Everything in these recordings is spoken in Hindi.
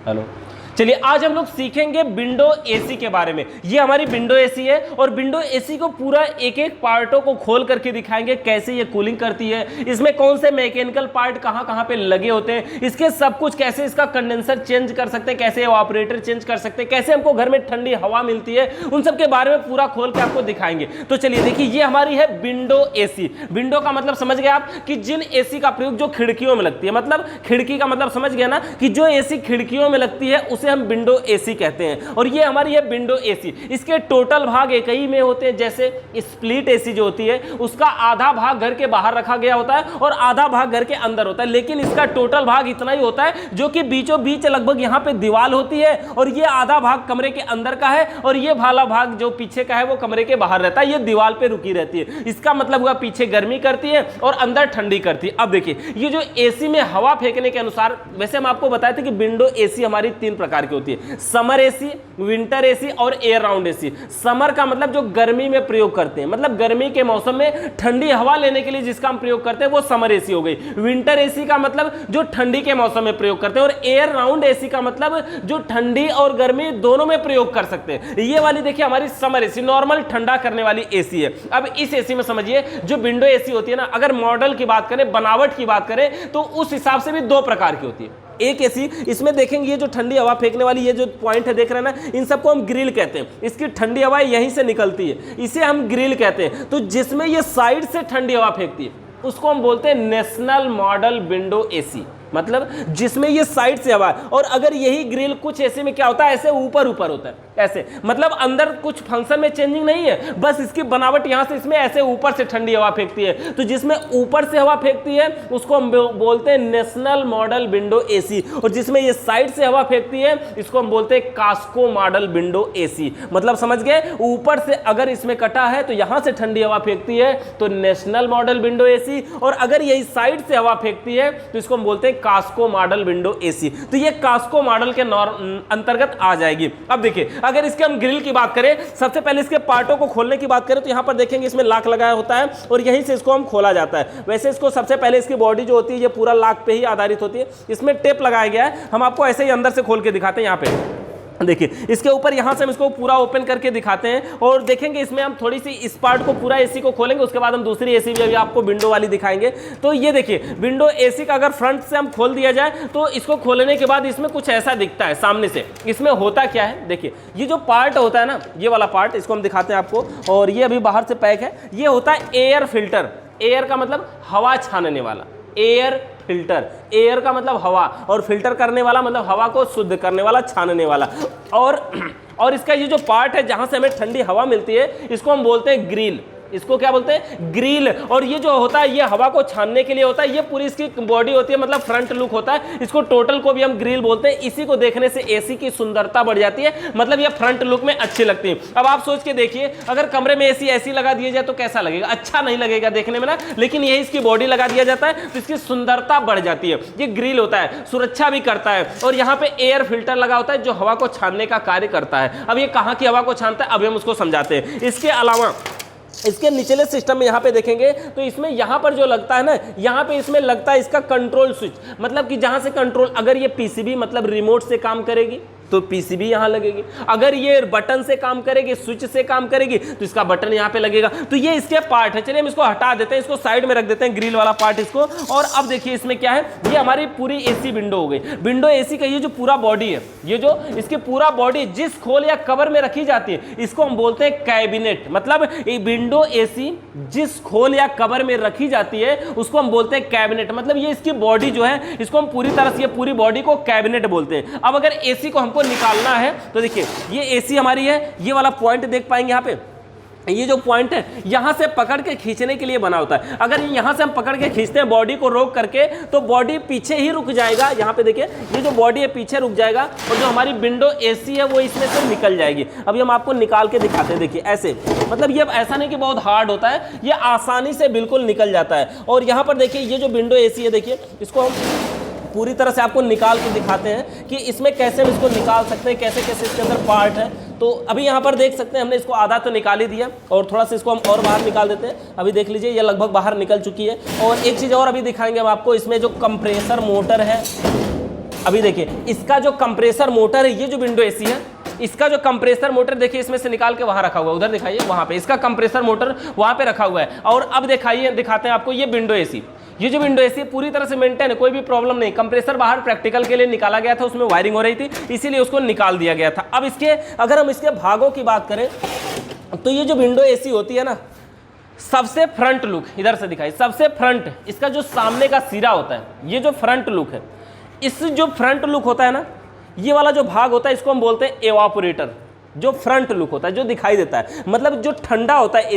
हेलो। चलिए आज हम लोग सीखेंगे विंडो एसी के बारे में। ये हमारी विंडो एसी है और विंडो एसी को पूरा एक एक पार्टों को खोल करके दिखाएंगे कैसे ये कूलिंग करती है, इसमें कौन से मैकेनिकल पार्ट कहाँ कहाँ पे लगे होते हैं, इसके सब कुछ कैसे इसका कंडेंसर चेंज कर सकते हैं, कैसे ऑपरेटर चेंज कर सकते हैं, कैसे हमको घर में ठंडी हवा मिलती है, उन सब के बारे में पूरा खोल के आपको दिखाएंगे। तो चलिए देखिए, ये हमारी है विंडो एसी। विंडो का मतलब समझ गए आप कि जिन एसी का प्रयोग जो खिड़कियों में लगती है, मतलब खिड़की का मतलब समझ गया ना कि जो एसी खिड़कियों में लगती है उसे हम विंडो एसी कहते हैं। और ये हमारी है विंडो एसी। इसके टोटल भाग एक ही में होते हैं, जैसे स्प्लिट एसी जो होती है उसका आधा भाग घर के बाहर रखा गया होता है और आधा भाग घर के अंदर होता है, लेकिन इसका टोटल भाग इतना ही होता है जो कि बीचों बीच लगभग यहाँ पे दीवार होती है और ये आधा भाग कमरे के अंदर का है और ये वाला भाग जो पीछे का है वो कमरे के बाहर रहता है, ये दीवार पे रुकी रहती है। इसका मतलब हुआ पीछे गर्मी करती है और अंदर ठंडी करती है। अब देखिए, ये जो एसी में हवा फेंकने के अनुसार, वैसे हम आपको बताए थे कि विंडो एसी हमारी 3 प्रकार की होती है, समर एसी, विंटर एसी और एयर राउंड एसी। समर का मतलब जो गर्मी में प्रयोग करते हैं, मतलब गर्मी के मौसम में ठंडी हवा लेने के लिए जिसका हम प्रयोग करते हैं वो समर एसी हो गई। विंटर एसी का मतलब जो ठंडी के मौसम में प्रयोग करते हैं और एयर राउंड एसी का मतलब जो ठंडी और गर्मी दोनों में प्रयोग कर सकते हैं। ये वाली देखिए हमारी समर एसी, नॉर्मल ठंडा करने वाली एसी है। अब इस एसी में समझिए जो विंडो एसी होती है ना, अगर मॉडल की बात करें, बनावट की बात करें, तो उस हिसाब से भी 2 प्रकार की होती है। एक एसी, इसमें देखेंगे ये जो ठंडी हवा फेंकने वाली ये जो पॉइंट है देख रहे हैं ना, इन सबको हम ग्रिल कहते हैं। इसकी ठंडी हवा यहीं से निकलती है, इसे हम ग्रिल कहते हैं। तो जिसमें ये साइड से ठंडी हवा फेंकती है उसको हम बोलते हैं नेशनल मॉडल विंडो एसी, मतलब जिसमें ये साइड से हवा है। और अगर यही ग्रिल कुछ एसी में क्या होता है, ऐसे ऊपर ऊपर होता है, ऐसे, मतलब अंदर कुछ फंक्शन में चेंजिंग नहीं है, बस इसकी बनावट यहां से इसमें ऐसे ऊपर से ठंडी हवा फेंकती है। तो जिसमें ऊपर से हवा फेंकती है उसको हम बोलते हैं नेशनल मॉडल विंडो एसी, और जिसमें ये साइड से हवा फेंकती है इसको हम बोलते हैं कास्को मॉडल विंडो एसी। मतलब समझ गए, ऊपर से अगर इसमें कटा है तो यहां से ठंडी हवा फेंकती है तो नेशनल मॉडल विंडो एसी, और अगर यही साइड से हवा फेंकती है तो इसको हम बोलते हैं कास्को मॉडल विंडो एसी। तो ये कास्को मॉडल के अंतर्गत आ जाएगी। अब देखिए, अगर इसके हम ग्रिल की बात करें, सबसे पहले इसके पार्टों को खोलने की बात करें तो यहां पर देखेंगे इसमें लॉक लगाया होता है और यहीं से इसको हम खोला जाता है। वैसे इसको सबसे पहले इसकी बॉडी जो होती है ये पूरा लॉक पे ही आधारित होती है, इसमें टेप लगाया गया है। हम आपको ऐसे ही अंदर से खोल के दिखाते हैं। यहाँ पे देखिए, इसके ऊपर यहां से हम इसको पूरा ओपन करके दिखाते हैं और देखेंगे इसमें हम थोड़ी सी इस पार्ट को पूरा एसी को खोलेंगे, उसके बाद हम दूसरी एसी भी अभी आपको विंडो वाली दिखाएंगे। तो ये देखिए, विंडो एसी का अगर फ्रंट से हम खोल दिया जाए तो इसको खोलने के बाद इसमें कुछ ऐसा दिखता है सामने से। इसमें होता क्या है, देखिए ये जो पार्ट होता है ना, ये वाला पार्ट, इसको हम दिखाते हैं आपको, और ये अभी बाहर से पैक है। ये होता है एयर फिल्टर। एयर का मतलब हवा छानने वाला, एयर फिल्टर। एयर का मतलब हवा और फिल्टर करने वाला मतलब हवा को शुद्ध करने वाला, छानने वाला। और इसका ये जो पार्ट है जहां से हमें ठंडी हवा मिलती है इसको हम बोलते हैं ग्रिल। इसको क्या बोलते हैं, ग्रिल। और ये जो होता है ये हवा को छानने के लिए होता है, ये पूरी इसकी बॉडी होती है, मतलब फ्रंट लुक होता है। इसको टोटल को भी हम ग्रिल बोलते हैं। इसी को देखने से एसी की सुंदरता बढ़ जाती है, मतलब ये फ्रंट लुक में अच्छी लगती है। अब आप सोच के देखिए, अगर कमरे में एसी ऐसी लगा दिया जाए तो कैसा लगेगा, अच्छा नहीं लगेगा देखने में ना, लेकिन यही इसकी बॉडी लगा दिया जाता है तो इसकी सुंदरता बढ़ जाती है। ये ग्रिल होता है, सुरक्षा भी करता है, और यहाँ पे एयर फिल्टर लगा होता है जो हवा को छानने का कार्य करता है। अब ये कहाँ की हवा को छानता है अभी हम उसको समझाते हैं। इसके अलावा इसके निचले सिस्टम में यहाँ पे देखेंगे तो इसमें यहाँ पर जो लगता है ना, यहाँ पे इसमें लगता है इसका कंट्रोल स्विच, मतलब कि जहाँ से कंट्रोल, अगर ये पीसीबी मतलब रिमोट से काम करेगी तो पीसीबी यहाँ लगेगी, अगर ये बटन से काम करेगी, स्विच से काम करेगी तो इसका बटन यहाँ पे लगेगा। तो ये इसके पार्ट है। चलिए हम इसको हटा देते हैं, इसको साइड में रख देते हैं, ग्रिल वाला पार्ट इसको। और अब देखिए इसमें क्या है, ये हमारी पूरी एसी विंडो हो गई। विंडो एसी का ये जो पूरा बॉडी है, ये जो इसकी पूरा बॉडी जिस खोल या कवर में रखी जाती है इसको हम बोलते हैं कैबिनेट। मतलब ये विंडो एसी जिस खोल या कवर में रखी जाती है उसको हम बोलते हैं कैबिनेट। मतलब ये इसकी बॉडी जो है इसको हम पूरी तरह से, पूरी बॉडी को कैबिनेट बोलते हैं। अब अगर एसी को हमको निकालना है तो देखिए, ये एसी हमारी है, ये वाला पॉइंट देख पाएंगे यहाँ पे, ये जो पॉइंट है यहां से पकड़ के खींचने के लिए बना होता है। अगर यहां से हम पकड़ के खींचते हैं बॉडी को रोक करके तो बॉडी पीछे ही रुक जाएगा। यहां पे देखिए, ये जो बॉडी है पीछे रुक जाएगा और जो हमारी विंडो एसी है वो इसमें से निकल जाएगी। अभी हम आपको निकाल के दिखाते हैं। देखिए ऐसे, मतलब ये ऐसा नहीं कि बहुत हार्ड होता है, ये आसानी से बिल्कुल निकल जाता है। और यहाँ पर देखिए, ये जो विंडो एसी है, देखिए इसको हम पूरी तरह से आपको निकाल के दिखाते हैं कि इसमें कैसे हम इसको निकाल सकते हैं, कैसे कैसे इसके अंदर पार्ट है। तो अभी यहाँ पर देख सकते हैं, हमने इसको आधा तो निकाल ही दिया और थोड़ा सा इसको हम और बाहर निकाल देते हैं। अभी देख लीजिए, ये लगभग बाहर निकल चुकी है। और एक चीज़ और अभी दिखाएंगे हम आपको, इसमें जो कंप्रेसर मोटर है अभी देखिए इसका जो कंप्रेसर मोटर है, ये जो विंडो एसी है, इसका जो कंप्रेसर मोटर देखिए इसमें से निकाल के वहां रखा हुआ है, उधर दिखाइए वहां पे इसका कंप्रेसर मोटर वहां पे रखा हुआ है। और अब दिखाते हैं आपको ये विंडो एसी, ये जो विंडो एसी पूरी तरह से मेंटेन है, कोई भी प्रॉब्लम नहीं। कंप्रेसर बाहर प्रैक्टिकल के लिए निकाला गया था, उसमें वायरिंग हो रही थी इसीलिए उसको निकाल दिया गया था। अब इसके अगर हम इसके भागों की बात करें तो ये जो विंडो एसी होती है ना, सबसे फ्रंट लुक इधर से दिखाई, सबसे फ्रंट इसका जो सामने का सिरा होता है, ये जो फ्रंट लुक है, इस जो फ्रंट लुक होता है ना, ये वाला जो भाग होता है इसको हम बोलते हैं एवापोरेटर। जो फ्रंट लुक होता है, जो दिखाई देता है, मतलब जो ठंडा होता है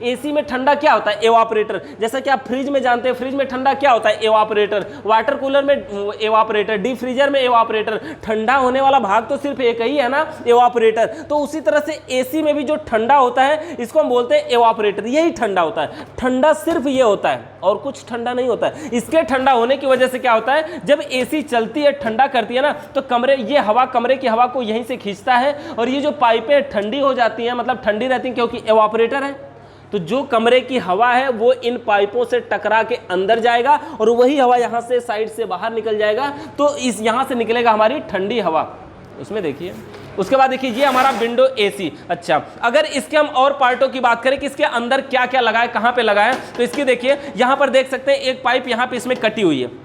एसी में ठंडा क्या होता है? एवापोरेटर। जैसा कि आप फ्रिज में जानते हैं, फ्रिज में ठंडा क्या होता है? एवापोरेटर। वाटर कूलर में एवापोरेटर, डीप फ्रीजर में एवापोरेटर। ठंडा होने वाला भाग तो सिर्फ एक ही है ना, एवापोरेटर। तो उसी तरह से एसी में भी जो ठंडा होता है इसको हम बोलते हैं एवापोरेटर। यही ठंडा होता है, ठंडा सिर्फ ये होता है और कुछ ठंडा नहीं होता है। इसके ठंडा होने की वजह से क्या होता है, जब एसी चलती है, ठंडा करती है ना, तो ये हवा, कमरे की हवा को यहीं से खींचता है और ये जो पाइपें ठंडी हो जाती हैं, मतलब ठंडी रहती हैं क्योंकि एवापोरेटर है। तो जो कमरे की हवा है वो इन पाइपों से टकरा के अंदर जाएगा और वही हवा यहां से साइड से बाहर निकल जाएगा, तो इस यहां से निकलेगा हमारी ठंडी हवा। उसमें देखिए, उसके बाद देखिए ये हमारा विंडो एसी। अच्छा, अगर इसके हम और पार्टों की बात करें कि इसके अंदर क्या क्या लगा है, कहां पे लगा है, तो इसकी देखिए यहां पर देख सकते हैं एक पाइप यहां पे इसमें कटी हुई है,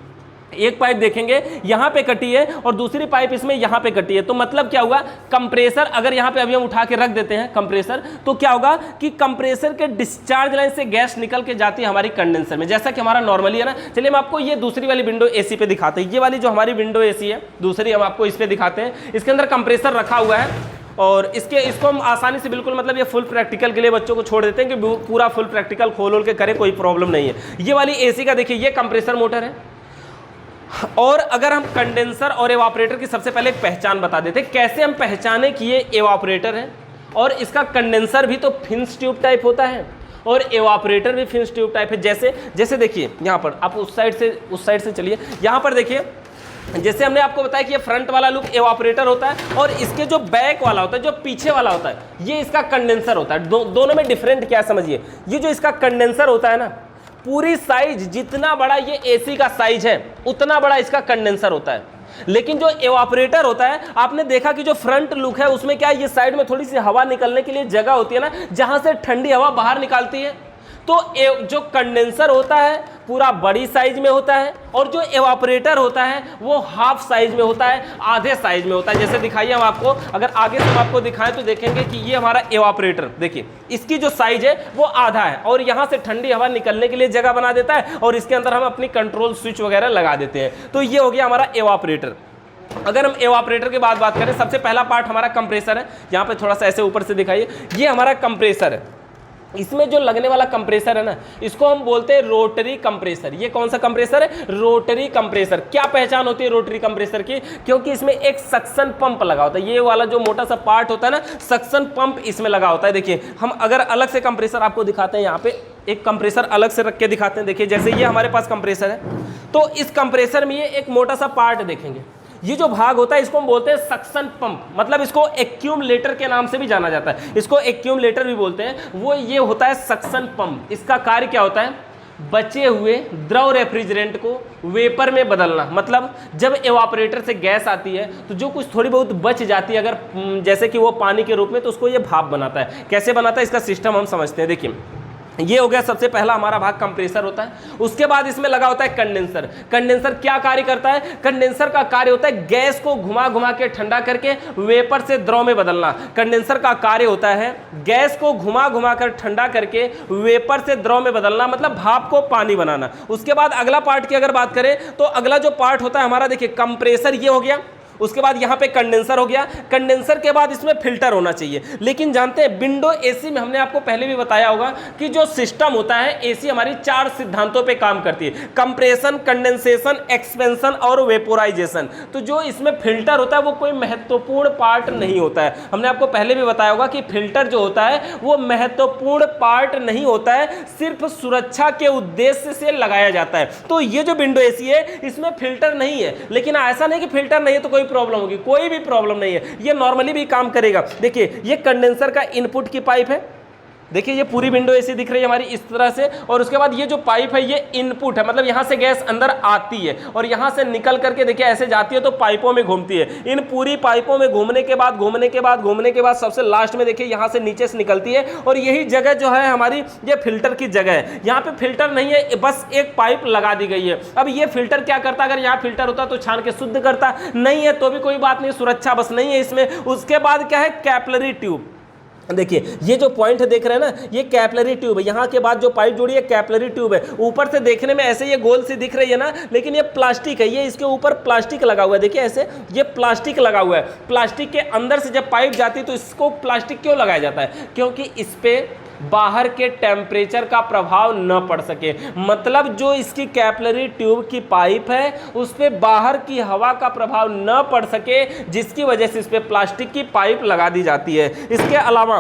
एक पाइप देखेंगे यहां पे कटी है और दूसरी पाइप इसमें यहां पे कटी है। तो मतलब क्या हुआ, कंप्रेसर अगर यहां पे अभी हम उठा के रख देते हैं कंप्रेसर, तो क्या होगा कि कंप्रेसर के डिस्चार्ज लाइन से गैस निकल के जाती है हमारी कंडेंसर में, जैसा कि हमारा नॉर्मली है ना। चलिए हम आपको ये दूसरी वाली विंडो एसी पे दिखाते हैं। ये वाली जो हमारी विंडो एसी है दूसरी, हम आपको इस पे दिखाते हैं। इसके अंदर कंप्रेसर रखा हुआ है और इसको हम आसानी से बिल्कुल, मतलब ये फुल प्रैक्टिकल के लिए बच्चों को छोड़ देते हैं कि पूरा फुल प्रैक्टिकल खोल के करे, कोई प्रॉब्लम नहीं है। ये वाली एसी का देखिए ये कंप्रेसर मोटर है। और अगर हम कंडेंसर और एवापोरेटर की सबसे पहले एक पहचान बता देते हैं, कैसे हम पहचाने कि ये एवापोरेटर है। और इसका कंडेंसर भी तो फिन्स ट्यूब टाइप होता है और एवापोरेटर भी फिन्स ट्यूब टाइप है। जैसे देखिए यहाँ पर आप उस साइड से चलिए, यहाँ पर देखिए, जैसे हमने आपको बताया कि ये फ्रंट वाला लुक एवापोरेटर होता है और इसके जो बैक वाला होता है, जो पीछे वाला होता है, ये इसका कंडेंसर होता है। दोनों में डिफरेंट क्या समझिए, ये जो इसका कंडेंसर होता है ना, पूरी साइज जितना बड़ा ये एसी का साइज है उतना बड़ा इसका कंडेंसर होता है। लेकिन जो एवापोरेटर होता है, आपने देखा कि जो फ्रंट लुक है उसमें क्या है, ये साइड में थोड़ी सी हवा निकलने के लिए जगह होती है ना, जहां से ठंडी हवा बाहर निकालती है। तो जो कंडेंसर होता है पूरा बड़ी साइज में होता है और जो एवापोरेटर होता है वो हाफ साइज में होता है, आधे साइज में होता है। जैसे दिखाइए हम आपको, अगर आगे से हम आपको दिखाएं तो देखेंगे कि ये हमारा एवापोरेटर, देखिए इसकी जो साइज है वो आधा है और यहां से ठंडी हवा निकलने के लिए जगह बना देता है और इसके अंदर हम अपनी कंट्रोल स्विच वगैरह लगा देते हैं। तो ये हो गया हमारा एवापोरेटर। अगर हम एवापोरेटर की बात करें, सबसे पहला पार्ट हमारा कंप्रेसर है। यहाँ पे थोड़ा सा ऐसे ऊपर से दिखाइए, ये हमारा कंप्रेसर है। इसमें जो लगने वाला कंप्रेसर है ना, इसको हम बोलते हैं रोटरी कंप्रेसर। ये कौन सा कंप्रेसर है? Rotary compressor. क्या पहचान होती है रोटरी कंप्रेसर की? क्योंकि इसमें एक सक्शन पंप लगा होता है। ये वाला जो मोटा सा पार्ट होता है ना, सक्शन पंप इसमें लगा होता है। देखिए हम अगर अलग से कंप्रेसर आपको दिखाते हैं, यहाँ पे एक कंप्रेसर अलग से रख के दिखाते हैं। देखिए जैसे ये हमारे पास कंप्रेसर है, तो इस कंप्रेसर में ये एक मोटा सा पार्ट देखेंगे, ये जो भाग होता है इसको हम बोलते हैं सक्शन पंप, मतलब इसको एक्यूमुलेटर के नाम से भी जाना जाता है, इसको एक्यूमुलेटर भी बोलते हैं। वो ये होता है सक्शन पंप। इसका कार्य क्या होता है? बचे हुए द्रव रेफ्रिजरेंट को वेपर में बदलना। मतलब जब एवापोरेटर से गैस आती है तो जो कुछ थोड़ी बहुत बच जाती है, अगर जैसे कि वो पानी के रूप में, तो उसको ये भाप बनाता है। कैसे बनाता है इसका सिस्टम हम समझते हैं। देखिए ये हो गया सबसे पहला हमारा भाग कंप्रेसर होता है। उसके बाद इसमें लगा होता है कंडेंसर। कंडेंसर क्या कार्य करता है? कंडेंसर का कार्य होता है गैस को घुमा घुमा के ठंडा करके वेपर से द्रव में बदलना। कंडेंसर का कार्य होता है गैस को घुमा घुमा कर ठंडा करके वेपर से द्रव में बदलना, मतलब भाप को पानी बनाना। उसके बाद अगला पार्ट की अगर बात करें तो अगला जो पार्ट होता है हमारा, देखिए कंप्रेसर ये हो गया, उसके बाद यहाँ पे कंडेंसर हो गया। कंडेंसर के बाद इसमें फिल्टर होना चाहिए। लेकिन जानते हैं विंडो एसी में, हमने आपको पहले भी बताया होगा कि जो सिस्टम होता है एसी हमारी 4 सिद्धांतों पे काम करती है: कंप्रेशन, कंडेंसेशन, एक्सपेंशन और वेपोराइजेशन। तो जो इसमें फिल्टर होता है वो कोई महत्वपूर्ण पार्ट नहीं होता है। हमने आपको पहले भी बताया होगा कि फिल्टर जो होता है वो महत्वपूर्ण पार्ट नहीं होता है, सिर्फ सुरक्षा के उद्देश्य से लगाया जाता है। तो ये जो विंडो एसी है इसमें फिल्टर नहीं है। लेकिन ऐसा नहीं कि फिल्टर नहीं है तो कोई प्रॉब्लम होगी, कोई भी प्रॉब्लम नहीं है, ये नॉर्मली भी काम करेगा। देखिए ये कंडेंसर का इनपुट की पाइप है, देखिए ये पूरी विंडो एसी दिख रही है हमारी इस तरह से, और उसके बाद ये जो पाइप है ये इनपुट है, मतलब यहाँ से गैस अंदर आती है और यहाँ से निकल करके देखिए ऐसे जाती है तो पाइपों में घूमती है। इन पूरी पाइपों में घूमने के बाद सबसे लास्ट में देखिए यहाँ से नीचे से निकलती है, और यही जगह जो है हमारी ये फिल्टर की जगह है। यहाँ पे फिल्टर नहीं है, बस एक पाइप लगा दी गई है। अब ये फिल्टर क्या करता, अगर यहाँ फिल्टर होता तो छान के शुद्ध करता, नहीं है तो भी कोई बात नहीं, सुरक्षा बस नहीं है इसमें। उसके बाद क्या है, कैपिलरी ट्यूब। देखिए ये जो पॉइंट देख रहे हैं ना, ये कैपिलरी ट्यूब है। यहाँ के बाद जो पाइप जुड़ी है कैपिलरी ट्यूब है। ऊपर से देखने में ऐसे ये गोल सी दिख रही है ना, लेकिन ये प्लास्टिक है, ये इसके ऊपर प्लास्टिक लगा हुआ है। देखिए ऐसे ये प्लास्टिक लगा हुआ है। प्लास्टिक के अंदर से जब पाइप जाती है तो इसको प्लास्टिक क्यों लगाया जाता है, क्योंकि इस पे बाहर के टेम्परेचर का प्रभाव न पड़ सके। मतलब जो इसकी कैपिलरी ट्यूब की पाइप है उस पे बाहर की हवा का प्रभाव न पड़ सके, जिसकी वजह से इस पे प्लास्टिक की पाइप लगा दी जाती है। इसके अलावा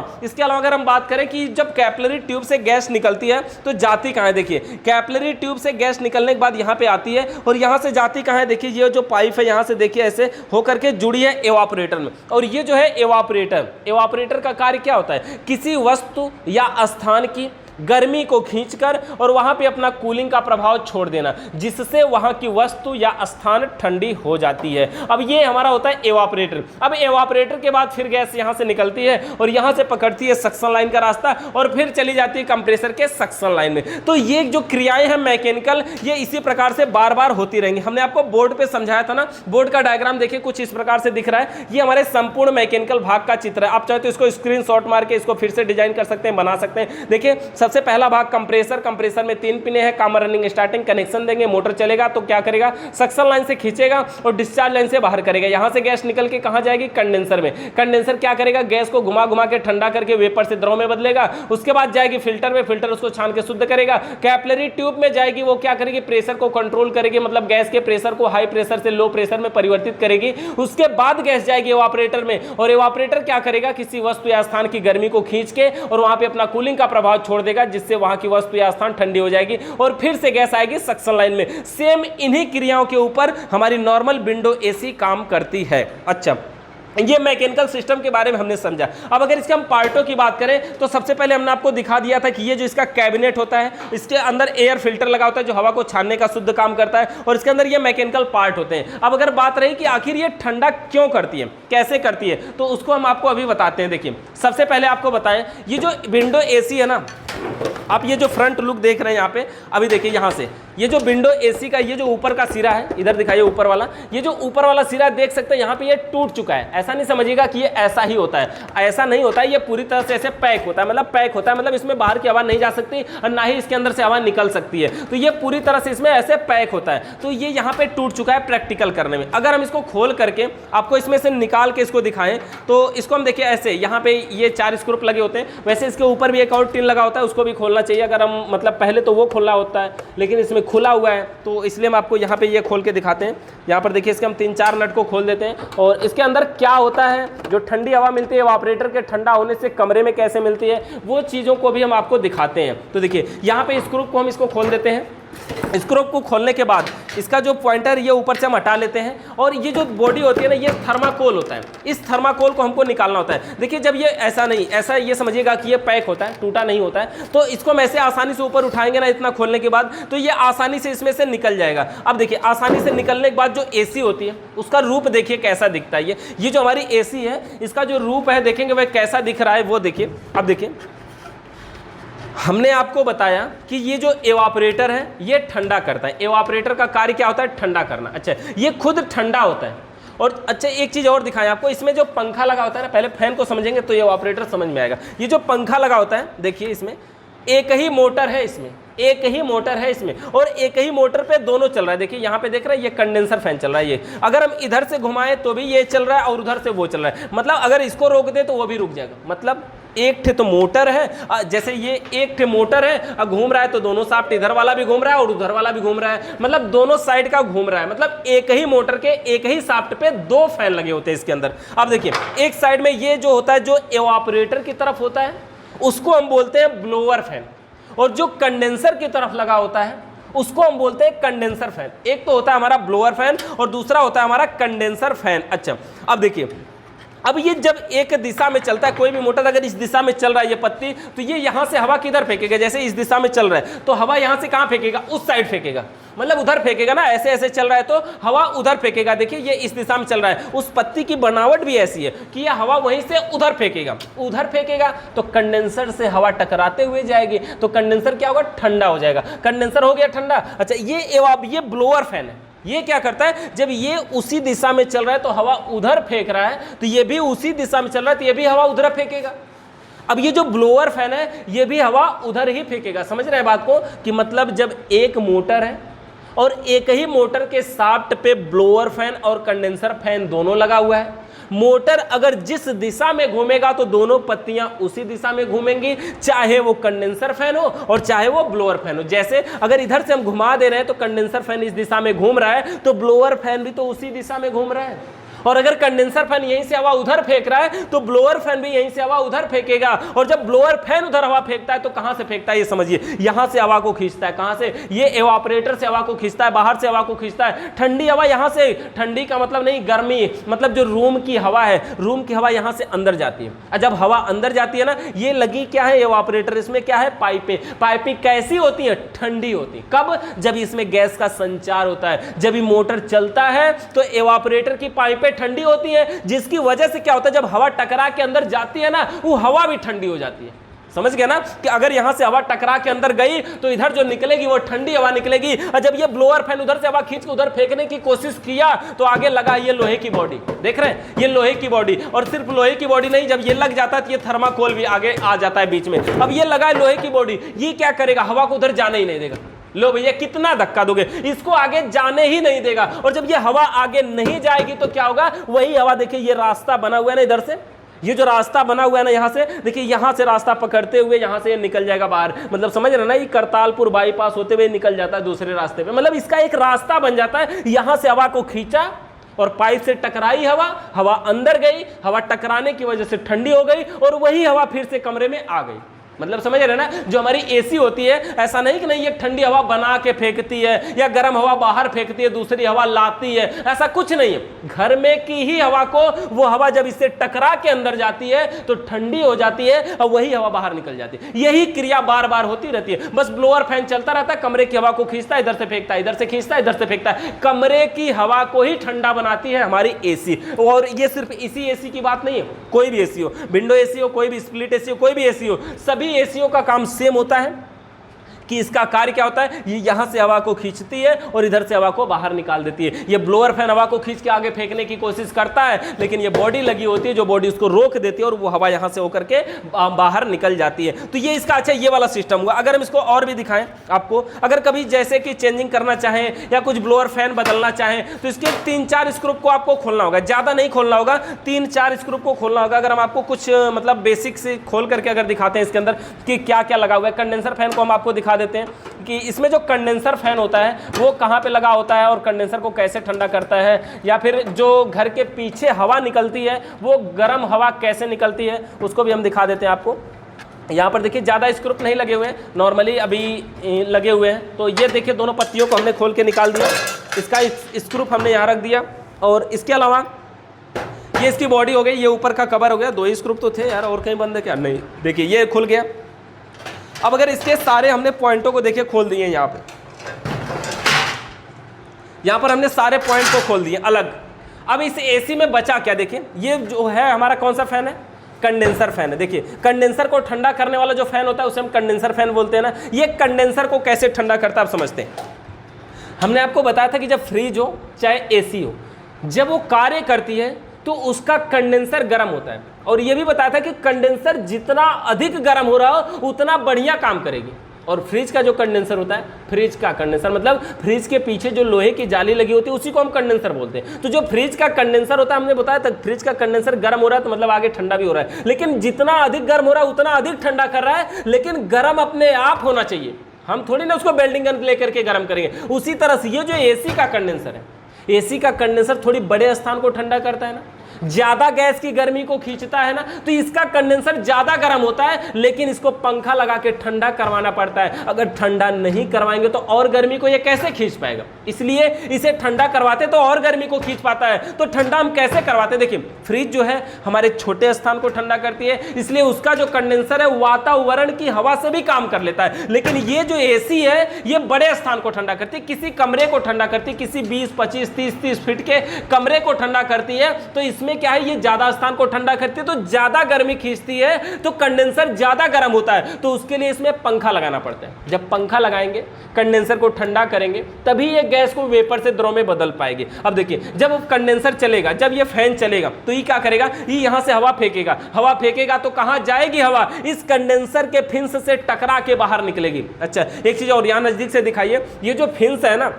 अगर हम बात करें कि जब कैपिलरी ट्यूब से गैस निकलती है तो जाती कहाँ है, देखिए कैपिलरी ट्यूब से गैस निकलने के बाद यहाँ पे आती है और यहाँ से जाती कहाँ है, देखिए ये जो पाइप है यहाँ से देखिए ऐसे होकर के जुड़ी है एवापोरेटर में। और ये जो है एवापोरेटर का कार्य क्या होता है, किसी वस्तु या स्थान की गर्मी को खींचकर और वहां पे अपना कूलिंग का प्रभाव छोड़ देना, जिससे वहां की वस्तु या स्थान ठंडी हो जाती है। अब ये हमारा होता है एवापोरेटर। अब एवापोरेटर के बाद फिर गैस यहां से निकलती है और यहां से पकड़ती है सक्शन लाइन का रास्ता और फिर चली जाती है कंप्रेसर के सक्शन लाइन में। तो ये जो क्रियाएं हैं मैकेनिकल, ये इसी प्रकार से बार बार होती रहेंगी। हमने आपको बोर्ड पे समझाया था ना, बोर्ड का डायग्राम देखिए कुछ इस प्रकार से दिख रहा है। ये हमारे संपूर्ण मैकेनिकल भाग का चित्र है। आप चाहे तो इसको स्क्रीनशॉट मार के इसको फिर से डिजाइन कर सकते हैं, बना सकते हैं। देखिए सबसे पहला भाग कंप्रेसर में 3 पिने हैं, कॉमन रनिंग स्टार्टिंग कनेक्शन देंगे, मोटर चलेगा तो क्या करेगा, सक्शन लाइन से खींचेगा और डिस्चार्ज लाइन से बाहर करेगा। यहां से गैस निकल के कहां जाएगी, कंडेंसर में। कंडेंसर क्या करेगा, गैस को घुमा घुमा के ठंडा करके वेपर से द्रव में बदलेगा। उसके बाद जाएगी फिल्टर में, फिल्टर उसको छान के शुद्ध करेगा। कैपिलरी ट्यूब में जाएगी, वो क्या करेगी, प्रेशर को कंट्रोल करेगी, मतलब गैस के प्रेशर को हाई प्रेशर से लो प्रेशर में परिवर्तित करेगी। उसके बाद गैस जाएगी एवापोरेटर में, और एवापोरेटर क्या करेगा, किसी वस्तु या स्थान की गर्मी को खींच के और वहां पे अपना कूलिंग का प्रभाव छोड़ देगा, जिससे वहां की वस्तु या स्थान ठंडी हो जाएगी और फिर से गैस आएगी सक्शन लाइन में। सेम इन्हीं क्रियाओं के ऊपर हमारी नॉर्मल विंडो एसी काम करती है। अच्छा, ये मैकेनिकल सिस्टम के बारे में हमने समझा। अब अगर इसके हम पार्टों की बात करें तो सबसे पहले हमने आपको दिखा दिया था कि ये जो इसका कैबिनेट होता है, इसके अंदर एयर फिल्टर लगा होता है जो हवा को छानने का शुद्ध काम करता है, और इसके अंदर ये मैकेनिकल पार्ट होते हैं। अब अगर बात रही कि आखिर ये ठंडा क्यों करती है, कैसे करती है, तो उसको हम आपको अभी बताते हैं। देखिए सबसे पहले आपको बताएं, ये जो विंडो एसी है ना, आप ये जो फ्रंट लुक देख रहे हैं यहाँ पे, अभी देखिए यहाँ से ये जो विंडो एसी का ये जो ऊपर का सिरा है, इधर दिखाइए ऊपर वाला, ये जो ऊपर वाला सिरा देख सकते हैं यहाँ पे ये टूट चुका है। ऐसा नहीं समझिएगा कि ये ऐसा ही होता है, ऐसा नहीं होता है। ये पूरी तरह से ऐसे पैक होता है, मतलब इसमें बाहर की हवा नहीं जा सकती और ना ही इसके अंदर से हवा निकल सकती है। तो ये पूरी तरह से इसमें ऐसे पैक होता है। तो ये यहाँ पे टूट चुका है प्रैक्टिकल करने में। अगर हम इसको खोल करके आपको इसमें से निकाल के इसको दिखाएं तो इसको हम देखिए ऐसे, यहाँ पे ये 4 स्क्रू लगे होते हैं। वैसे इसके ऊपर भी एक और टिन लगा होता है, उसको भी खोलना चाहिए। अगर हम मतलब पहले तो वो खोलना होता है, लेकिन इसमें खुला हुआ है तो इसलिए हम आपको यहाँ पे ये खोल के दिखाते हैं। यहाँ पर देखिए इसके हम 3-4 नट को खोल देते हैं और इसके अंदर क्या होता है, जो ठंडी हवा मिलती है एवापोरेटर के ठंडा होने से कमरे में कैसे मिलती है, वो चीज़ों को भी हम आपको दिखाते हैं। तो देखिए यहाँ पे स्क्रू को हम इसको खोल देते हैं। स्क्रू को खोलने के बाद इसका जो पॉइंटर ये ऊपर से हम हटा लेते हैं और ये जो बॉडी होती है ना, ये थर्माकोल होता है। इस थर्माकोल को हमको निकालना होता है। देखिए जब ये ऐसा नहीं, ऐसा ये समझिएगा कि ये पैक होता है, टूटा नहीं होता है, तो इसको हम ऐसे आसानी से ऊपर उठाएंगे ना, इतना खोलने के बाद तो ये आसानी से इसमें से निकल जाएगा। अब देखिए आसानी से निकलने के बाद जो एसी होती है उसका रूप देखिए कैसा दिखता है। ये जो हमारी एसी है इसका जो रूप है देखेंगे वह कैसा दिख रहा है, वो देखिए। अब देखिए हमने आपको बताया कि ये जो एवापोरेटर है ये ठंडा करता है। एवापोरेटर का कार्य क्या होता है, ठंडा करना। अच्छा, ये खुद ठंडा होता है। और अच्छा एक चीज़ और दिखाएं आपको, इसमें जो पंखा लगा होता है ना, पहले फैन को समझेंगे तो ये एवापोरेटर समझ में आएगा। ये जो पंखा लगा होता है देखिए, इसमें एक ही मोटर है, इसमें एक ही मोटर है इसमें, और एक ही मोटर पे दोनों चल रहा है। देखिए यहाँ पे देख रहे हैं ये कंडेंसर फैन चल रहा है। ये अगर हम इधर से घुमाएं तो भी ये चल रहा है और उधर से वो चल रहा है। मतलब अगर इसको रोक दे तो वो भी रुक जाएगा। मतलब एक ठे तो मोटर है, जैसे ये एक ठे मोटर है, घूम रहा है तो दोनों साफ्ट, इधर वाला भी घूम रहा है और उधर वाला भी घूम रहा है, मतलब दोनों साइड का घूम रहा है। मतलब एक ही मोटर के एक ही साफ्ट पे 2 फैन लगे होते हैं इसके अंदर। अब देखिए एक साइड में ये जो होता है, जो एवापोरेटर की तरफ होता है, उसको हम बोलते हैं ब्लोअर फैन, और जो कंडेंसर की तरफ लगा होता है उसको हम बोलते हैं कंडेंसर फैन। एक तो होता है हमारा ब्लोअर फैन और दूसरा होता है हमारा कंडेंसर फैन। अच्छा अब देखिए अब ये जब एक दिशा में चलता है, कोई भी मोटर अगर इस दिशा में चल रहा है ये पत्ती, तो ये यहां से हवा किधर फेंकेगा, जैसे इस दिशा में चल रहा है तो हवा यहां से कहां फेंकेगा, उस साइड फेंकेगा, मतलब उधर फेंकेगा ना, ऐसे ऐसे चल रहा है तो हवा उधर फेंकेगा। देखिए ये इस दिशा में चल रहा है, उस पत्ती की बनावट भी ऐसी है कि यह हवा वहीं से उधर फेंकेगा, उधर फेंकेगा तो कंडेंसर से हवा टकराते हुए जाएगी, तो कंडेंसर क्या होगा, ठंडा हो जाएगा। कंडेंसर हो गया ठंडा। अच्छा ये ब्लोअर फैन है, ये क्या करता है, जब ये उसी दिशा में चल रहा है तो हवा उधर फेंक रहा है, तो ये भी उसी दिशा में चल रहा है तो ये भी हवा उधर फेंकेगा। अब ये जो ब्लोअर फैन है ये भी हवा उधर ही फेंकेगा। समझ रहे हैं बात को, कि मतलब जब एक मोटर है और एक ही मोटर के शाफ्ट पे ब्लोअर फैन और कंडेंसर फैन दोनों लगा हुआ है, मोटर अगर जिस दिशा में घूमेगा तो दोनों पत्तियां उसी दिशा में घूमेंगी, चाहे वो कंडेंसर फैन हो और चाहे वो ब्लोअर फैन हो। जैसे अगर इधर से हम घुमा दे रहे हैं तो कंडेंसर फैन इस दिशा में घूम रहा है तो ब्लोअर फैन भी तो उसी दिशा में घूम रहा है, और अगर कंडेंसर फैन यहीं से हवा उधर फेंक रहा है तो ब्लोअर फैन भी यहीं से हवा उधर फेंकेगा। और जब ब्लोअर फैन उधर हवा फेंकता है तो कहां से फेंकता है, ये समझिए, यहां से हवा को खींचता है। कहां से, ये एवापोरेटर से हवा को खींचता है, बाहर से हवा को खींचता है। ठंडी हवा यहां से, ठंडी का मतलब नहीं गर्मी, मतलब जो रूम की हवा है, रूम की हवा यहां से अंदर जाती है। और जब हवा अंदर जाती है ना, ये लगी क्या है, एवापोरेटर, इसमें क्या है, पाइपें। पाइपें कैसी होती है, ठंडी होती। कब, जब इसमें गैस का संचार होता है, जब ये मोटर चलता है तो एवापोरेटर की पाइपें ठंडी होती है, जिसकी वजह से क्या होता है, जब हवा टकरा के अंदर जाती है ना, वो हवा भी ठंडी हो जाती है। समझ गया ना, कि अगर यहां से हवा टकरा के अंदर गई तो इधर जो निकलेगी वो ठंडी हवा निकलेगी। और जब ये ब्लोअर फैन उधर से हवा खींच के उधर फेंकने की कोशिश किया तो आगे लगा ये लोहे की बॉडी, देख रहे हैं, ये लोहे की बॉडी। और सिर्फ लोहे की बॉडी नहीं, जब ये लग जाता है तो ये थर्माकोल भी आगे आ जाता है बीच में। अब ये लगा है लोहे की बॉडी, ये क्या करेगा, हवा को उधर जाने ही नहीं देगा। लो भैया कितना धक्का दोगे, इसको आगे जाने ही नहीं देगा। और जब ये हवा आगे नहीं जाएगी तो क्या होगा, वही हवा, देखिए ये रास्ता बना हुआ है ना इधर से, ये जो रास्ता बना हुआ है ना यहां से, देखिए यहां से रास्ता पकड़ते हुए यहां से निकल जाएगा बाहर। मतलब समझ रहे ना, ये करतालपुर बाईपास होते हुए निकल जाता है दूसरे रास्ते पे। मतलब इसका एक रास्ता बन जाता है। यहां से हवा को खींचा और पाइप से टकराई हवा, हवा अंदर गई, हवा टकराने की वजह से ठंडी हो गई और वही हवा फिर से कमरे में आ गई। मतलब समझ रहे ना, जो हमारी एसी होती है, ऐसा नहीं कि नहीं ये ठंडी हवा बना के फेंकती है या गर्म हवा बाहर फेंकती है, दूसरी हवा लाती है, ऐसा कुछ नहीं है। घर में की ही हवा को, वो हवा जब इससे टकरा के अंदर जाती है तो ठंडी हो जाती है और वही हवा बाहर निकल जाती है। यही क्रिया बार बार होती रहती है। बस ब्लोअर फैन चलता रहता है, कमरे की हवा को खींचता है, इधर से फेंकता है, इधर से खींचता है, इधर से फेंकता है। कमरे की हवा को ही ठंडा बनाती है हमारी एसी। और ये सिर्फ इसी एसी की बात नहीं है, कोई भी एसी हो, विंडो एसी हो, कोई भी स्प्लिट एसी हो, कोई भी एसी हो, सभी एसीओ का काम सेम होता है कि इसका कार्य क्या होता है, ये यहां से हवा को खींचती है और इधर से हवा को बाहर निकाल देती है। ये ब्लोअर फैन हवा को खींच के आगे फेंकने की कोशिश करता है, लेकिन ये बॉडी लगी होती है जो बॉडी उसको रोक देती है और वो हवा यहां से होकर के बाहर निकल जाती है। तो ये इसका अच्छा ये वाला सिस्टम हुआ। अगर हम इसको और भी दिखाएं आपको, अगर कभी जैसे कि चेंजिंग करना चाहें या कुछ ब्लोअर फैन बदलना चाहें तो इसके 3-4 स्क्रू को आपको खोलना होगा, ज्यादा नहीं खोलना होगा, 3-4 स्क्रू को खोलना होगा। अगर हम आपको कुछ मतलब बेसिक से खोल करके अगर दिखाते हैं इसके अंदर कि क्या क्या लगा हुआ है। कंडेंसर फैन को हम आपको दिखा देते हैं कि इसमें जो कंडेंसर फैन होता है वो कहाँ पे लगा होता है और कंडेंसर को कैसे ठंडा करता है, या फिर जो घर के पीछे हवा निकलती है वो गर्म हवा कैसे निकलती है, उसको भी हम दिखा देते हैं आपको। यहाँ पर देखिए ज़्यादा स्क्रू नहीं लगे हुए हैं, नॉर्मली अभी लगे हुए हैं। तो ये देखिए दोनों पत्तियों को हमने खोल के निकाल दिया, इसका स्क्रू हमने यहाँ रख दिया। और इसके अलावा ये इसकी बॉडी हो गई, ये ऊपर का कवर हो गया। 2 ही स्क्रू तो थे यार, और कहीं बंद है क्या, नहीं, देखिए ये खुल गया। अब अगर इसके सारे हमने पॉइंटों को देखिए खोल दिए, यहाँ पर हमने सारे पॉइंट को खोल दिए अलग। अब इस एसी में बचा क्या, देखिए ये जो है हमारा कौन सा फैन है, कंडेंसर फैन है। देखिए कंडेंसर को ठंडा करने वाला जो फैन होता है उसे हम कंडेंसर फैन बोलते हैं ना। ये कंडेंसर को कैसे ठंडा करता है आप समझते हैं। हमने आपको बताया था कि जब फ्रिज हो चाहे एसी हो, जब वो कार्य करती है तो उसका कंडेंसर गर्म होता है। और ये भी बताया था कि कंडेंसर जितना अधिक गर्म हो रहा हो उतना बढ़िया काम करेगी। और फ्रिज का जो कंडेंसर होता है, फ्रिज का कंडेंसर मतलब फ्रिज के पीछे जो लोहे की जाली लगी होती है उसी को हम कंडेंसर बोलते हैं। तो जो फ्रिज का कंडेंसर होता है, हमने बताया था फ्रिज का कंडेंसर गर्म हो रहा है तो मतलब आगे ठंडा भी हो रहा है। लेकिन जितना अधिक गर्म हो रहा है उतना अधिक ठंडा कर रहा है, लेकिन गर्म अपने आप होना चाहिए। हम थोड़ी ना उसको वेल्डिंग गन लेकर के गर्म करेंगे। उसी तरह से ये जो एसी का कंडेंसर है, एसी का कंडेंसर थोड़ी बड़े स्थान को ठंडा करता है ना। ज्यादा गैस की गर्मी को खींचता है ना, तो इसका कंडेंसर ज्यादा गर्म होता है, लेकिन इसको पंखा लगा के ठंडा करवाना पड़ता है। अगर ठंडा नहीं करवाएंगे तो और गर्मी को ये कैसे खींच पाएगा, इसलिए इसे ठंडा करवाते तो और गर्मी को खींच पाता है। तो ठंडा हम कैसे करवाते, देखिए फ्रिज जो है हमारे छोटे स्थान को ठंडा करती है, इसलिए उसका जो कंडेंसर है वातावरण की हवा से भी काम कर लेता है। लेकिन ये जो एसी है ये बड़े स्थान को ठंडा करती है, किसी कमरे को ठंडा करती है, किसी 20, 25, 30 फीट के कमरे को ठंडा करती है। तो इसमें क्या है, ये ज्यादा स्थान को ठंडा करती है तो ज्यादा गर्मी खींचती है, तो कंडेंसर ज्यादा गर्म होता है, तो उसके लिए इसमें पंखा लगाना पड़ता है। जब पंखा लगाएंगे, कंडेंसर को ठंडा करेंगे, तभी ये गैस को वेपर से द्रव में बदल पाएगी। अब देखिए, जब कंडेंसर चलेगा, जब ये फैन चलेगा, तो ये क्या करेगा, ये यहां से हवा फेंकेगा, हवा फेंकेगा तो कहां जाएगी हवा, इस कंडेंसर के फिन्स से टकरा के बाहर निकलेगी। अच्छा, एक चीज और यहां नजदीक से दिखाइए, ये जो फिन्स है ना,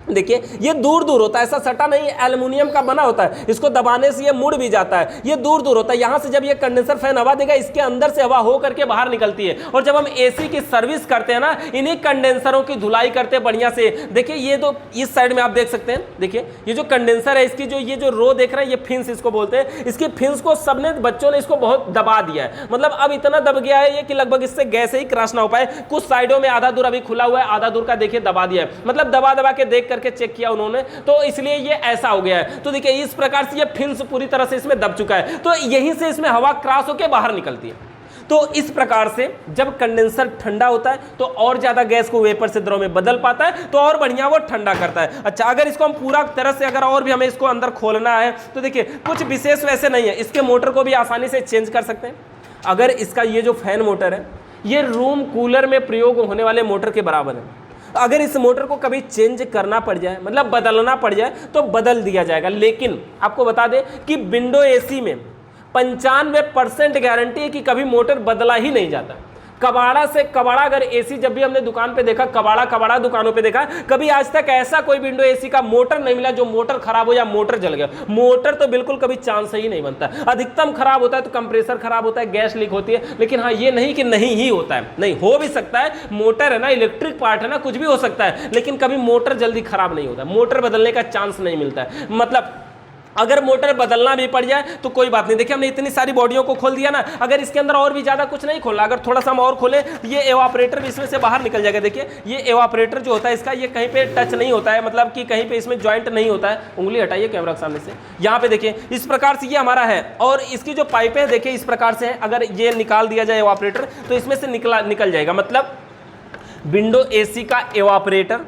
देखिए ये दूर दूर होता है, ऐसा सटा नहीं, एल्युमिनियम का बना होता है, इसको दबाने से ये मुड़ भी जाता है, ये दूर दूर होता है। यहां से जब ये कंडेंसर फैन हवा देगा, इसके अंदर से हवा हो करके बाहर निकलती है। और जब हम एसी की सर्विस करते हैं ना, इन्हीं कंडेंसरों की धुलाई करते हैं बढ़िया से। देखिए ये तो इस साइड में आप देख सकते हैं, देखिए ये जो कंडेंसर है, इसकी जो ये जो रो देख रहे हैं, ये फिन्स इसको बोलते हैं। इसकी फिन्स को सबने, बच्चों ने इसको बहुत दबा दिया है, मतलब अब इतना दब गया है ये कि लगभग इससे गैस ही क्रॉस ना हो पाए। कुछ साइडों में आधा दूर अभी खुला हुआ है, आधा दूर का देखिए दबा दिया है, मतलब दबा दबा के देख करके चेक किया उन्होंने, तो इसलिए ये ऐसा हो गया है। तो देखिए इस प्रकार से ये फिन्स पूरी तरह से इसमें दब चुका है, तो यहीं से इसमें हवा क्रॉस होकर बाहर निकलती है। तो इस प्रकार से जब कंडेंसर ठंडा होता है तो और ज्यादा गैस को वेपर से द्रव में बदल पाता है, तो और बढ़िया वो ठंडा करता है। अच्छा, अगर इसको हम पूरा तरह से, अगर और भी हमें इसको अंदर खोलना है, तो देखिए कुछ विशेष वैसे नहीं है, इसके मोटर को भी आसानी से चेंज कर सकते हैं। अगर इसका ये जो फैन मोटर है, ये रूम कूलर में प्रयोग होने वाले मोटर के बराबर है। अगर इस मोटर को कभी चेंज करना पड़ जाए, मतलब बदलना पड़ जाए, तो बदल दिया जाएगा। लेकिन आपको बता दें कि विंडो एसी में 95% गारंटी है कि कभी मोटर बदला ही नहीं जाता। कबाड़ा से कबाड़ा, अगर एसी जब भी हमने दुकान पे देखा, कबाड़ा दुकानों पे देखा, कभी आज तक ऐसा कोई विंडो एसी का मोटर नहीं मिला जो मोटर खराब हो या मोटर जल गया। मोटर तो बिल्कुल कभी चांस ही नहीं बनता। अधिकतम खराब होता है तो कंप्रेसर खराब होता है, गैस लीक होती है, लेकिन हाँ ये नहीं कि नहीं ही होता है, नहीं, हो भी सकता है। मोटर है ना, इलेक्ट्रिक पार्ट है ना, कुछ भी हो सकता है, लेकिन कभी मोटर जल्दी खराब नहीं होता, मोटर बदलने का चांस नहीं मिलता है। मतलब अगर मोटर बदलना भी पड़ जाए तो कोई बात नहीं। देखिए हमने इतनी सारी बॉडियों को खोल दिया ना, अगर इसके अंदर और भी ज्यादा कुछ नहीं खोलना, अगर थोड़ा सा हम और खोलें तो ये एवापरेटर भी इसमें से बाहर निकल जाएगा। देखिए ये एवापरेटर जो होता है इसका, ये कहीं पे टच नहीं होता है, मतलब कि कहीं पे इसमें ज्वाइंट नहीं होता है। उंगली हटाइए कैमरा के सामने से, यहाँ पे देखिए इस प्रकार से ये हमारा है, और इसकी जो पाइपें देखिए इस प्रकार से है। अगर ये निकाल दिया जाए एवापरेटर तो इसमें से निकल जाएगा। मतलब विंडो एसी का एवापरेटर,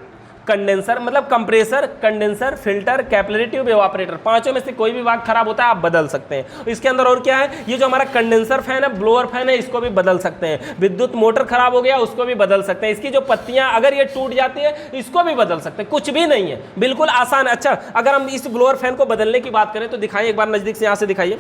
कंडेंसर मतलब compressor, condenser, filter, capillary tube, evaporator, पांचों में से कोई भी भाग खराब होता है आप बदल सकते हैं। इसके अंदर और क्या है, ये जो हमारा कंडेंसर फैन है, ब्लोअर फैन है, इसको भी बदल सकते हैं। विद्युत मोटर खराब हो गया उसको भी बदल सकते हैं। इसकी जो पत्तियां अगर ये टूट जाती है इसको भी बदल सकते हैं, कुछ भी नहीं है, बिल्कुल आसान है। अच्छा, अगर हम इस ब्लोअर फैन को बदलने की बात करें तो दिखाइए एक बार नजदीक से, यहां से दिखाइए।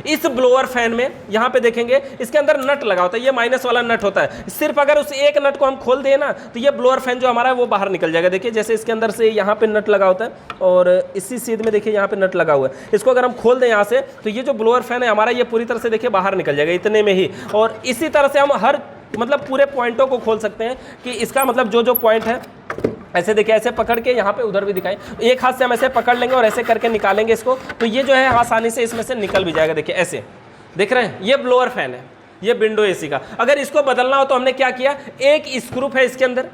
इस ब्लोअर फैन में यहां पे देखेंगे इसके अंदर नट लगा होता है, ये माइनस वाला नट होता है। सिर्फ अगर उस एक नट को हम खोल दें ना तो ये ब्लोअर फैन जो हमारा है वो बाहर निकल जाएगा। देखिए जैसे इसके अंदर से यहां पे नट लगा होता है और इसी सीध में देखिए यहां पे नट लगा हुआ है, इसको अगर हम खोल दें यहां से तो ये जो ब्लोअर फैन है हमारा ये पूरी तरह से देखिए बाहर निकल जाएगा इतने में ही। और इसी तरह से हम हर मतलब पूरे पॉइंटों को खोल सकते हैं कि इसका मतलब जो जो पॉइंट है, ऐसे देखिए ऐसे पकड़ के यहाँ पे उधर भी दिखाएं, एक हाथ से हम ऐसे पकड़ लेंगे और ऐसे करके निकालेंगे इसको, तो ये जो है आसानी से इसमें से निकल भी जाएगा। देखिए ऐसे देख रहे हैं, ये ब्लोअर फैन है, ये विंडो एसी का। अगर इसको बदलना हो तो हमने क्या किया, एक स्क्रू है इसके अंदर,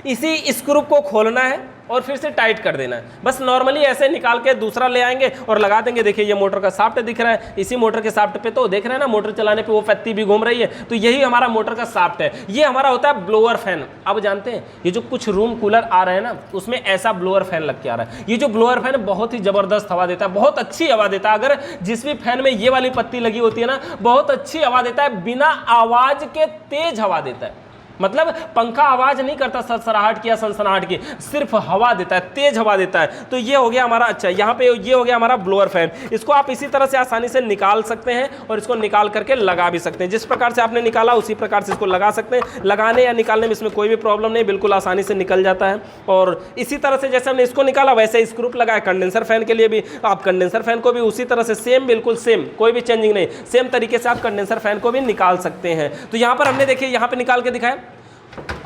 इसी स्क्रू को खोलना है और फिर से टाइट कर देना है। बस नॉर्मली ऐसे निकाल के दूसरा ले आएंगे और लगा देंगे। देखिए ये मोटर का शाफ्ट दिख रहा है, इसी मोटर के शाफ्ट पे तो देख रहे हैं ना मोटर चलाने पे वो पत्ती भी घूम रही है, तो यही हमारा मोटर का शाफ्ट है। ये हमारा होता है ब्लोअर फैन। अब जानते हैं ये जो कुछ रूम कूलर आ रहे हैं ना उसमें ऐसा ब्लोअर फैन लग के आ रहा है। ये जो ब्लोअर फैन बहुत ही जबरदस्त हवा देता है, बहुत अच्छी हवा देता है। अगर जिस भी फैन में ये वाली पत्ती लगी होती है ना, बहुत अच्छी हवा देता है, बिना आवाज के तेज हवा देता है। मतलब पंखा आवाज नहीं करता सरसराहट की या सनसनाहट की, सिर्फ हवा देता है, तेज हवा देता है। तो ये हो गया हमारा, अच्छा यहाँ पे ये हो गया हमारा ब्लोअर फैन। इसको आप इसी तरह से आसानी से निकाल सकते हैं और इसको निकाल करके लगा भी सकते हैं। जिस प्रकार से आपने निकाला उसी प्रकार से इसको लगा सकते हैं। लगाने या निकालने में इसमें कोई भी प्रॉब्लम नहीं, बिल्कुल आसानी से निकल जाता है। और इसी तरह से जैसे हमने इसको निकाला वैसे स्क्रू लगाया कंडेंसर फैन के लिए भी, आप कंडेंसर फैन को भी उसी तरह से सेम, बिल्कुल सेम, कोई भी चेंजिंग नहीं, सेम तरीके से आप कंडेंसर फैन को भी निकाल सकते हैं। तो यहाँ पर हमने देखिए यहाँ पे निकाल के दिखाया,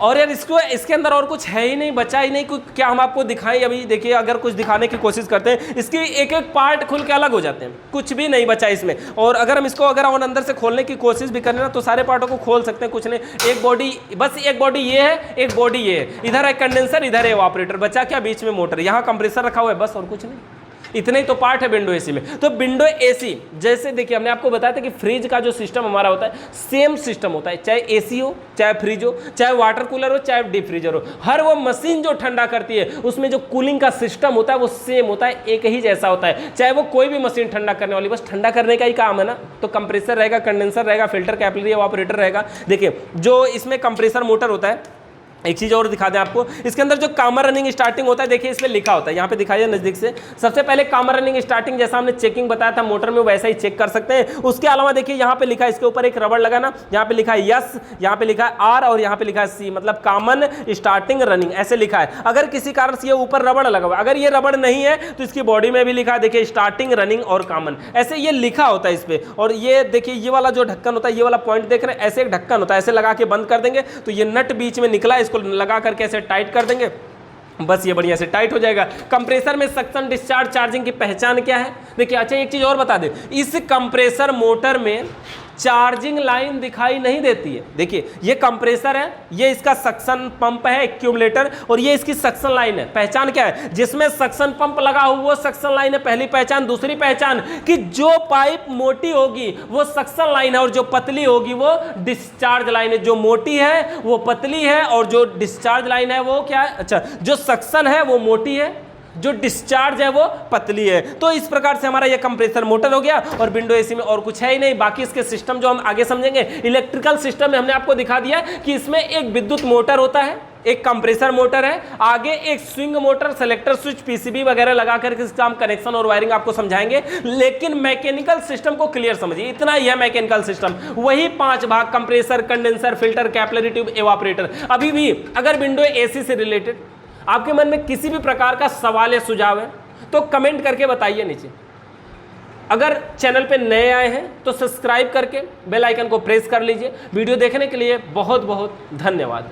और यार इसको इसके अंदर और कुछ है ही नहीं, बचा ही नहीं कुछ। क्या हम आपको दिखाएं? अभी देखिए, अगर कुछ दिखाने की कोशिश करते हैं, इसकी एक एक पार्ट खुल के अलग हो जाते हैं, कुछ भी नहीं बचा इसमें। और अगर हम इसको और अंदर से खोलने की कोशिश भी करें ना, तो सारे पार्टों को खोल सकते हैं, कुछ नहीं। एक बॉडी, बस एक बॉडी ये है, एक बॉडी ये है, इधर है कंडेंसर, इधर है इवापोरेटर, बचा क्या? बीच में मोटर, यहाँ कंप्रेसर रखा हुआ है, बस और कुछ नहीं। इतने ही तो पार्ट है विंडो एसी में। तो विंडो एसी जैसे देखिए, हमने आपको बताया था कि फ्रिज का जो सिस्टम हमारा होता है, सेम सिस्टम होता है, चाहे एसी हो, चाहे फ्रिज हो, चाहे वाटर कूलर हो, चाहे डीप फ्रीजर हो। हर वो मशीन जो ठंडा करती है, उसमें जो कूलिंग का सिस्टम होता है वो सेम होता है, एक ही जैसा होता है। चाहे वो कोई भी मशीन ठंडा करने वाली, बस ठंडा करने का ही काम है ना। तो कंप्रेसर रहेगा, कंडेंसर रहेगा, फिल्टर, कैपिलरी, इवापोरेटर रहेगा। देखिए, जो इसमें कंप्रेसर मोटर होता है, एक चीज़ और दिखा दें आपको, इसके अंदर जो कॉमन रनिंग स्टार्टिंग होता है, देखिए इसमें लिखा होता है, यहाँ पे दिखाइए नज़दीक से। सबसे पहले कॉमन रनिंग स्टार्टिंग, जैसा हमने चेकिंग बताया था मोटर में, वैसा ही चेक कर सकते हैं। उसके अलावा देखिए यहाँ पे लिखा है, इसके ऊपर एक रबड़ लगा ना, यहाँ पे लिखा है यस, यहाँ पे लिखा है आर और यहाँ पे लिखा है सी, मतलब कॉमन स्टार्टिंग रनिंग ऐसे लिखा है। अगर किसी कारण से ये ऊपर रबड़ लगा हुआ है, अगर ये रबड़ नहीं है तो इसकी बॉडी में भी लिखा है, देखिए स्टार्टिंग, रनिंग और कॉमन, ऐसे ये लिखा होता है इस पर। और ये देखिए, ये वाला जो ढक्कन होता है, ये वाला पॉइंट देख रहे हैं, ऐसे एक ढक्कन होता है, ऐसे लगा के बंद कर देंगे तो ये नट बीच में निकला, इसको लगा करके ऐसे टाइट कर देंगे, बस ये बढ़िया से टाइट हो जाएगा। कंप्रेसर में सक्शन, डिस्चार्ज, चार्जिंग की पहचान क्या है? देखिए, अच्छा एक चीज और बता दें, इस कंप्रेसर मोटर में चार्जिंग लाइन दिखाई नहीं देती है। देखिए, ये कंप्रेसर है, ये इसका सक्शन पंप है, एक्यूमुलेटर, और ये इसकी सक्शन लाइन है। पहचान क्या है? जिसमें सक्शन पंप लगा हुआ वो सक्शन लाइन है, पहली पहचान। दूसरी पहचान कि जो पाइप मोटी होगी वो सक्शन लाइन है और जो पतली होगी वो डिस्चार्ज लाइन है। जो मोटी है वो पतली है और जो डिस्चार्ज लाइन है वो क्या है? अच्छा, जो सक्शन है वो मोटी है, जो डिस्चार्ज है वो पतली है। तो इस प्रकार से हमारा ये कंप्रेसर मोटर हो गया। और विंडो एसी में और कुछ है ही नहीं। बाकी इसके सिस्टम जो हम आगे समझेंगे, इलेक्ट्रिकल सिस्टम में हमने आपको दिखा दिया कि इसमें एक विद्युत मोटर होता है, एक कंप्रेसर मोटर है, आगे एक swing motor, selector switch, PCB वगैरह लगा करके इसका हम कनेक्शन और वायरिंग आपको समझाएंगे। लेकिन मैकेनिकल सिस्टम को क्लियर समझिए, इतना ही है मैकेनिकल सिस्टम। वही 5 भाग, compressor, condenser, filter, capillary tube, evaporator. अभी भी अगर विंडो एसी से रिलेटेड आपके मन में किसी भी प्रकार का सवाल या सुझाव है तो कमेंट करके बताइए नीचे। अगर चैनल पे नए आए हैं तो सब्सक्राइब करके बेल आइकन को प्रेस कर लीजिए। वीडियो देखने के लिए बहुत बहुत धन्यवाद।